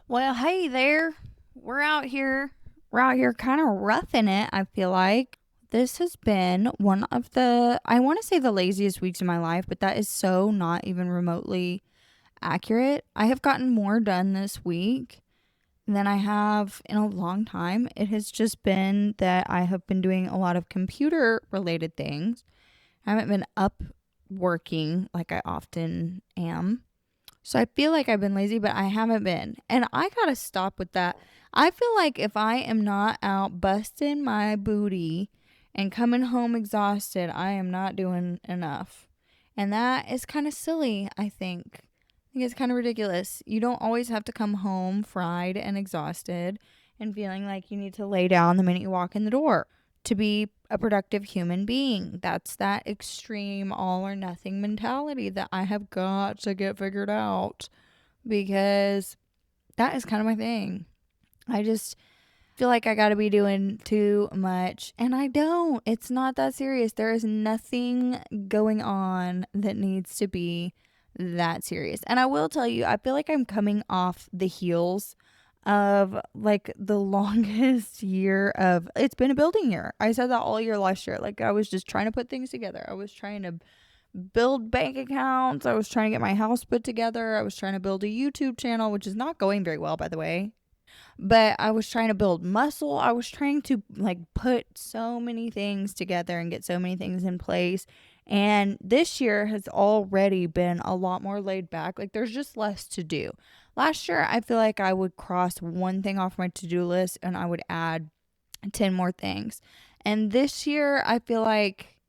Well, hey there. We're out here. We're out here kind of roughing it, I feel like. This has been one of I want to say the laziest weeks of my life, but that is so not even remotely accurate. I have gotten more done this week than I have in a long time. It has just been that I have been doing a lot of computer related things. I haven't been up working like I often am. So I feel like I've been lazy, but I haven't been. And I got to stop with that. I feel like if I am not out busting my booty and coming home exhausted, I am not doing enough. And that is kind of silly, I think. I think it's kind of ridiculous. You don't always have to come home fried and exhausted and feeling like you need to lay down the minute you walk in the door to be a productive human being. That's that extreme all or nothing mentality that I have got to get figured out because that is kind of my thing. I just feel like I got to be doing too much and I don't. It's not that serious. There is nothing going on that needs to be that serious. And I will tell you, I feel like I'm coming off the heels of like the longest year of it's been a building year. I said that all year last year. Like I was just trying to put things together. I was trying to build bank accounts. I was trying to get my house put together. I was trying to build a YouTube channel, which is not going very well, by the way. But I was trying to build muscle. I was trying to like put so many things together and get so many things in place. And this year has already been a lot more laid back. Like there's just less to do. Last year, I feel like I would cross one thing off my to do list and I would add 10 more things. And this year, I feel like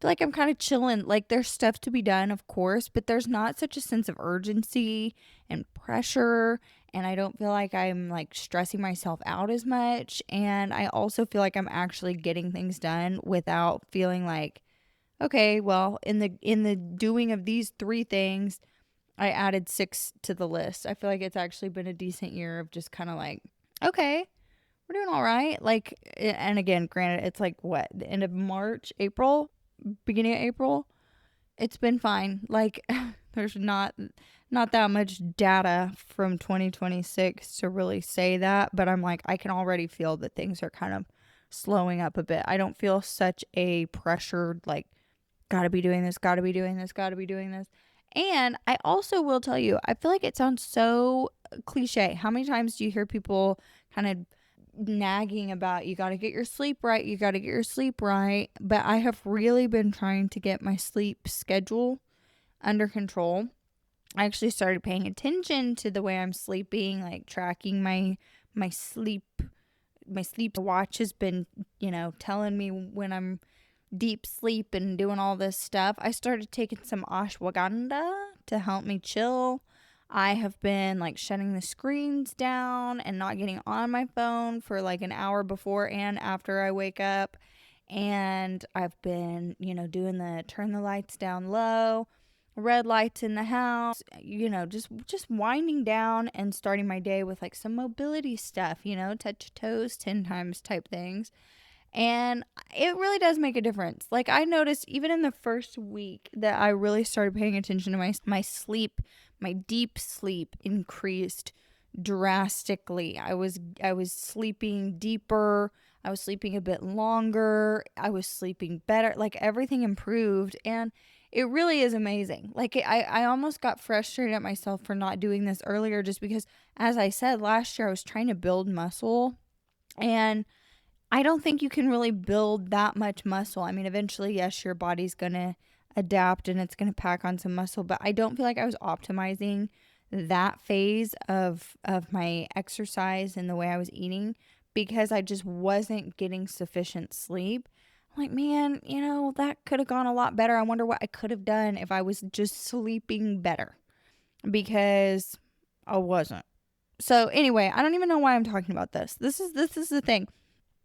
I'm kind of chilling. Like there's stuff to be done, of course, but there's not such a sense of urgency and pressure. And I don't feel like I'm like stressing myself out as much. And I also feel like I'm actually getting things done without feeling like, okay, well, in the doing of these three things, I added six to the list. I feel like it's actually been a decent year of just kind of like, okay, we're doing all right. Like, and again, granted, it's like what, the end of March, April, beginning of April. It's been fine. Like, there's not that much data from 2026 to really say that, but I'm like, I can already feel that things are kind of slowing up a bit. I don't feel such a pressured, like, gotta be doing this, gotta be doing this, gotta be doing this. And I also will tell you, I feel like it sounds so cliche. How many times do you hear people kind of nagging about you got to get your sleep right, you got to get your sleep right? But I have really been trying to get my sleep schedule under control. I actually started paying attention to the way I'm sleeping, like tracking my sleep. My sleep watch has been, telling me when I'm deep sleep and doing all this stuff. I started taking some ashwagandha to help me chill. I have been like shutting the screens down and not getting on my phone for like an hour before and after I wake up. And I've been, doing the turn the lights down low, red lights in the house, just winding down and starting my day with like some mobility stuff, touch your toes 10 times type things. And it really does make a difference. Like I noticed even in the first week that I really started paying attention to my sleep, my deep sleep increased drastically. I was sleeping deeper, I was sleeping a bit longer, I was sleeping better. Like everything improved and it really is amazing. Like I almost got frustrated at myself for not doing this earlier just because as I said last year I was trying to build muscle and I don't think you can really build that much muscle. I mean, eventually, yes, your body's going to adapt and it's going to pack on some muscle, but I don't feel like I was optimizing that phase of my exercise and the way I was eating because I just wasn't getting sufficient sleep. I'm like, man, that could have gone a lot better. I wonder what I could have done if I was just sleeping better because I wasn't. So anyway, I don't even know why I'm talking about this. This is the thing.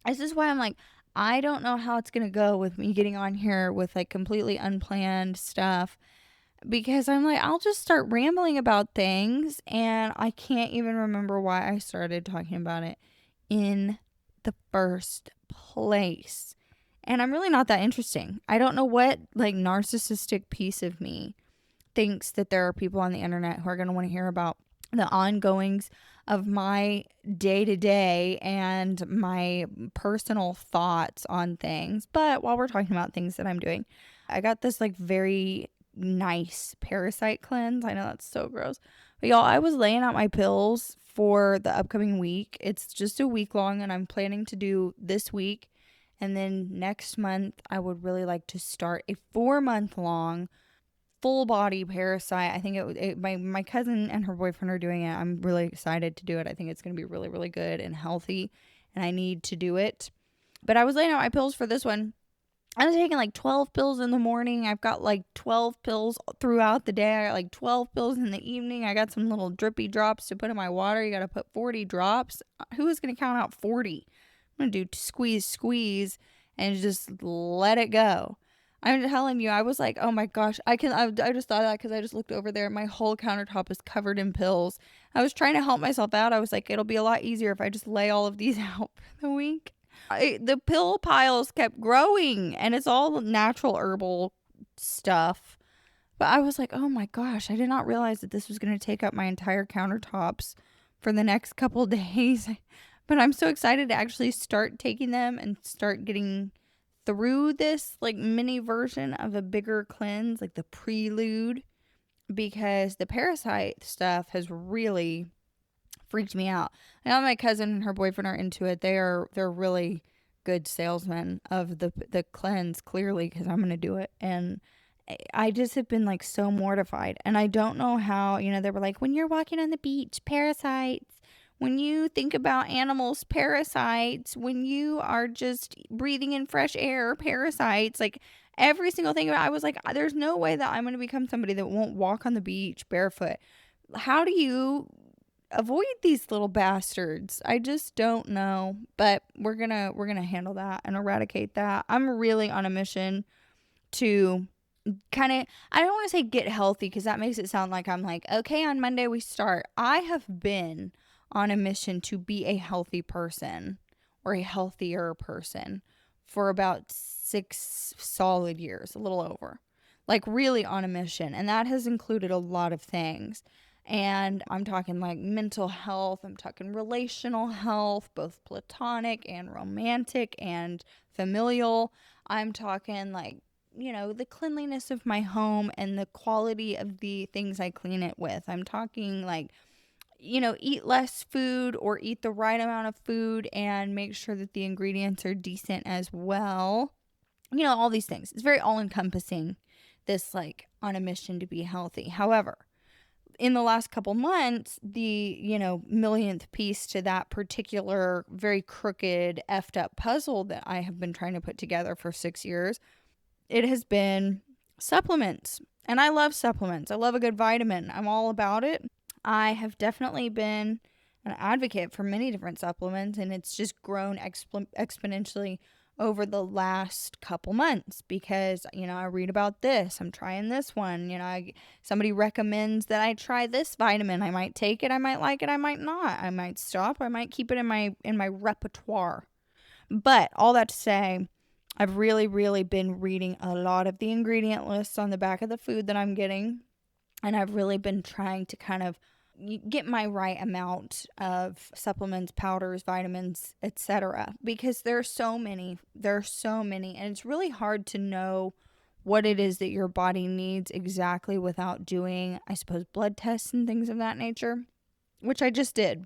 This is why I'm like, I don't know how it's going to go with me getting on here with like completely unplanned stuff because I'm like, I'll just start rambling about things and I can't even remember why I started talking about it in the first place. And I'm really not that interesting. I don't know what like narcissistic piece of me thinks that there are people on the internet who are going to want to hear about the ongoings of my day to day and my personal thoughts on things. But while we're talking about things that I'm doing, I got this like very nice parasite cleanse. I know that's so gross. But y'all, I was laying out my pills for the upcoming week. It's just a week long, and I'm planning to do this week. And then next month, I would really like to start a 4-month long full body parasite. I think my cousin and her boyfriend are doing it. I'm really excited to do it. I think it's going to be really, really good and healthy, and I need to do it. But I was laying out my pills for this one. I was taking like 12 pills in the morning. I've got like 12 pills throughout the day. I got like 12 pills in the evening. I got some little drippy drops to put in my water. You got to put 40 drops. Who is going to count out 40? I'm going to do squeeze, and just let it go. I'm telling you, I was like, oh my gosh, I just thought of that because I just looked over there. My whole countertop is covered in pills. I was trying to help myself out. I was like, it'll be a lot easier if I just lay all of these out for the week. The pill piles kept growing, and it's all natural herbal stuff. But I was like, oh my gosh, I did not realize that this was going to take up my entire countertops for the next couple days. But I'm so excited to actually start taking them and start getting through this like mini version of a bigger cleanse, like the prelude, because the parasite stuff has really freaked me out. I know my cousin and her boyfriend are into it. They're really good salesmen of the cleanse, clearly, because I'm gonna do it. And I just have been like so mortified, and I don't know how. They were like, when you're walking on the beach, parasites. When you think about animals, parasites. When you are just breathing in fresh air, parasites. Like every single thing about it, I was like, there's no way that I'm going to become somebody that won't walk on the beach barefoot. How do you avoid these little bastards? I just don't know. But we're gonna handle that and eradicate that. I'm really on a mission to kind of, I don't want to say get healthy, because that makes it sound like I'm like, okay, on Monday we start. I have been on a mission to be a healthy person, or a healthier person, for about 6 solid years, a little over. Like really on a mission. And that has included a lot of things. And I'm talking like mental health, I'm talking relational health, both platonic and romantic and familial. I'm talking like, the cleanliness of my home and the quality of the things I clean it with. I'm talking like, eat less food or eat the right amount of food and make sure that the ingredients are decent as well. All these things. It's very all encompassing, this like on a mission to be healthy. However, in the last couple months, the, millionth piece to that particular very crooked, effed up puzzle that I have been trying to put together for 6 years, it has been supplements. And I love supplements. I love a good vitamin. I'm all about it. I have definitely been an advocate for many different supplements, and it's just grown exponentially over the last couple months because, I read about this. I'm trying this one. Somebody recommends that I try this vitamin. I might take it. I might like it. I might not. I might stop. I might keep it in my repertoire. But all that to say, I've really, really been reading a lot of the ingredient lists on the back of the food that I'm getting. And I've really been trying to kind of get my right amount of supplements, powders, vitamins, etc. Because there are so many. And it's really hard to know what it is that your body needs exactly without doing, I suppose, blood tests and things of that nature, which I just did.